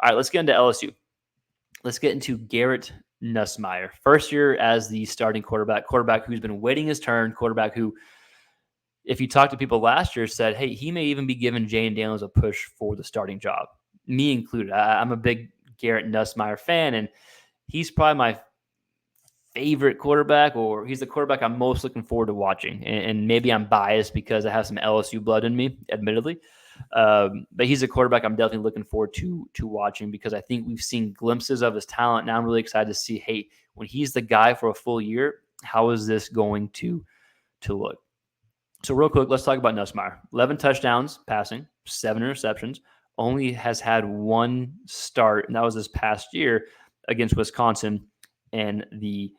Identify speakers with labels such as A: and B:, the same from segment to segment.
A: All right, let's get into LSU. Let's get into Garrett Nussmeier. First year as the starting quarterback who's been waiting his turn, quarterback who, if you talk to people last year, said, hey, he may even be giving Jane Daniels a push for the starting job, me included. I'm a big Garrett Nussmeier fan, and he's probably my favorite quarterback, or he's the quarterback I'm most looking forward to watching. And maybe I'm biased because I have some LSU blood in me, admittedly. But he's a quarterback I'm definitely looking forward to watching, because I think we've seen glimpses of his talent. Now I'm really excited to see, hey, when he's the guy for a full year, how is this going to look? So real quick, let's talk about Nussmeier. 11 touchdowns passing, 7 interceptions, only has had one start, and that was this past year against Wisconsin in the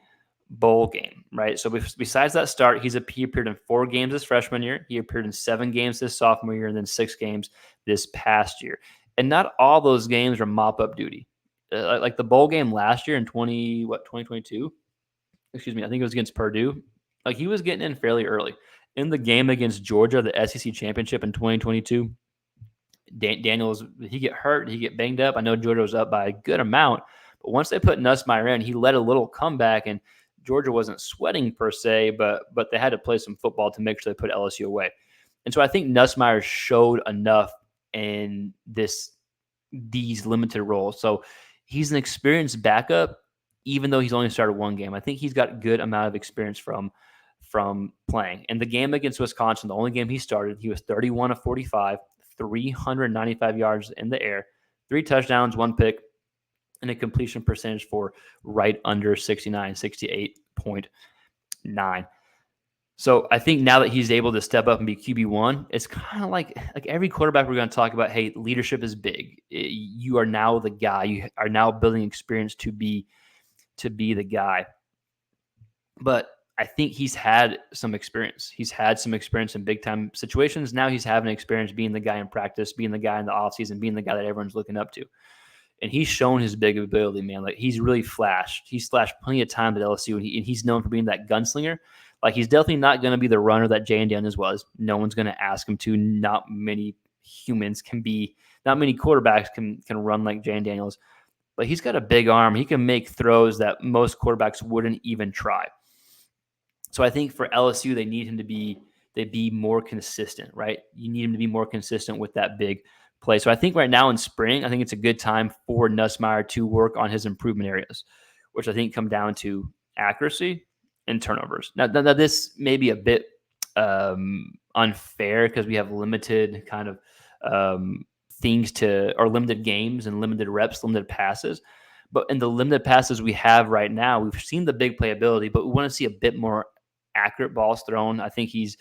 A: bowl game, right? So besides that start, he appeared in 4 games this freshman year. He appeared in 7 games this sophomore year, and then 6 games this past year. And not all those games are mop-up duty. Like the bowl game last year in 2022? Excuse me, I think it was against Purdue. Like, he was getting in fairly early. In the game against Georgia, the SEC championship in 2022, Daniels, he get hurt, he get banged up. I know Georgia was up by a good amount, but once they put Nussmeier in, he led a little comeback, and Georgia wasn't sweating per se, but they had to play some football to make sure they put LSU away. And so I think Nussmeier showed enough in these limited roles. So he's an experienced backup, even though he's only started 1 game. I think he's got a good amount of experience from playing. In the game against Wisconsin, the only game he started, he was 31 of 45, 395 yards in the air, 3 touchdowns, 1 pick, and a completion percentage for right under 69, 68.9. So I think now that he's able to step up and be QB1, it's kind of like every quarterback we're going to talk about, hey, leadership is big. You are now the guy. You are now building experience to be the guy. But I think he's had some experience. He's had some experience in big-time situations. Now he's having experience being the guy in practice, being the guy in the offseason, being the guy that everyone's looking up to. And he's shown his big ability, man. Like, he's really flashed. He's flashed plenty of times at LSU, and he's known for being that gunslinger. Like, he's definitely not going to be the runner that Jane Daniels was. No one's going to ask him to. Not many quarterbacks can run like Jane Daniels. But he's got a big arm. He can make throws that most quarterbacks wouldn't even try. So I think for LSU, they need him to be more consistent, right? You need him to be more consistent with that big play. So I think right now in spring, I think it's a good time for Nussmeier to work on his improvement areas, which I think come down to accuracy and turnovers. Now this may be a bit unfair because we have limited kind of limited games and limited reps, limited passes. But in the limited passes we have right now, we've seen the big playability, but we want to see a bit more accurate balls thrown. I think his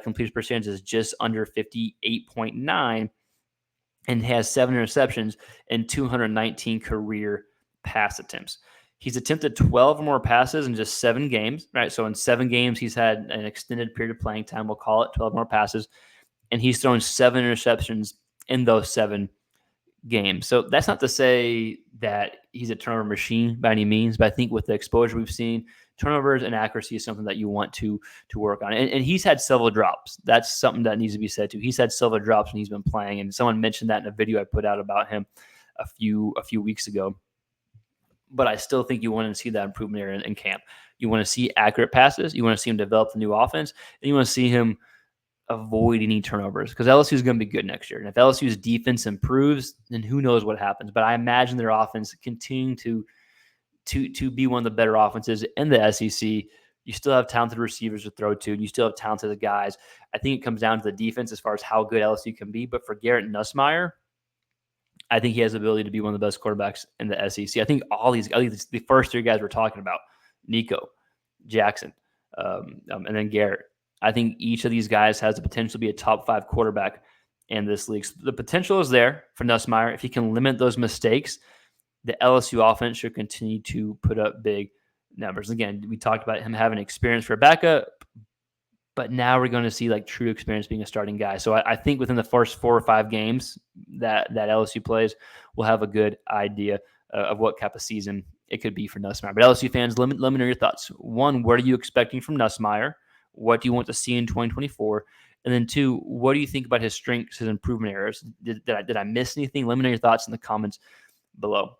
A: completion percentage is just under 58.9 and has 7 interceptions and 219 career pass attempts. He's attempted 12 or more passes in just 7 games, right? So in 7 games, he's had an extended period of playing time. We'll call it 12 more passes. And he's thrown 7 interceptions in those 7 games. So that's not to say that he's a turnover machine by any means, but I think with the exposure we've seen, turnovers and accuracy is something that you want to work on. And he's had several drops. That's something that needs to be said too. He's had several drops when he's been playing, and someone mentioned that in a video I put out about him a few weeks ago. But I still think you want to see that improvement area in camp. You want to see accurate passes. You want to see him develop the new offense, and you want to see him avoid any turnovers, because LSU is going to be good next year. And if LSU's defense improves, then who knows what happens. But I imagine their offense continuing to be one of the better offenses in the SEC. You still have talented receivers to throw to. You still have talented guys. I think it comes down to the defense as far as how good LSU can be. But for Garrett Nussmeier, I think he has the ability to be one of the best quarterbacks in the SEC. I think the first 3 guys we're talking about, Nico, Jackson, and then Garrett, I think each of these guys has the potential to be a top 5 quarterback in this league. So the potential is there for Nussmeier. If he can limit those mistakes, the LSU offense should continue to put up big numbers. Again, we talked about him having experience for a backup, but now we're going to see like true experience being a starting guy. So I think within the first 4 or 5 games that LSU plays, we'll have a good idea of what type of season it could be for Nussmeier. But LSU fans, let me know your thoughts. 1, what are you expecting from Nussmeier? What do you want to see in 2024? And then two, what do you think about his strengths, his improvement areas? Did I miss anything? Let me know your thoughts in the comments below.